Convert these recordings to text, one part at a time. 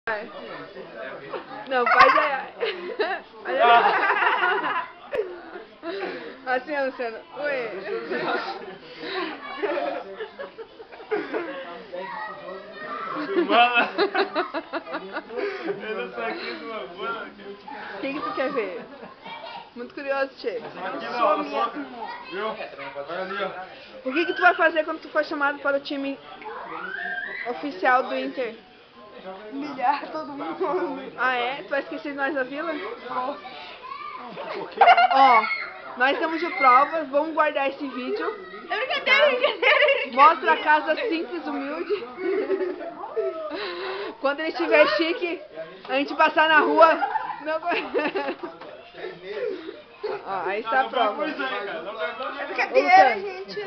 Ai. Não, faz aí. Assim, Luciano. Oi. Filmando. Eu não saquei de uma boa. O que tu quer ver? Muito curioso, Che. Aqui não, só. Viu? Vai ali, ó. O que tu vai fazer quando tu for chamado para o time oficial do Inter? Humilhar todo mundo. Ah, é? Tu vai esquecer de nós da vila? Ó, nós estamos de provas, vamos guardar esse vídeo. É brincadeira. Mostra a casa simples, humilde. Quando ele estiver chique, a gente passar na rua. Não... Ó, aí está a prova. É brincadeira, gente.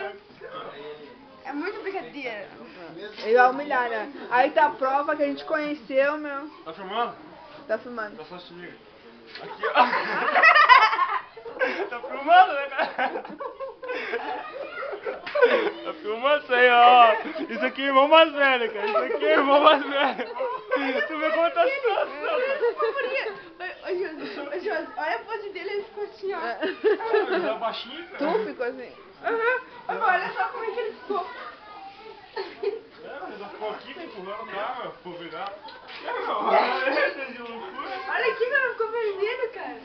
É muito brincadeira. Ele vai humilhar, né? Aí tá a prova que a gente conheceu, meu. Tá filmando? Tá filmando. Tá só comigo. Aqui, ó. Tá filmando, né, cara? Tá filmando isso aí, ó. Isso aqui é irmão mais velho, cara. Isso aqui é irmão mais velho. Tu vê como tá a situação, cara. Ô, Josi, olha a pose dele, ele ficou assim, ó. Ele tá baixinho, cara. Tu ficou assim. Olha só como é que ele ficou. Ele ficou aqui, tá empurrando o carro, ficou virar. Olha aqui, meu, ficou vermelho, cara.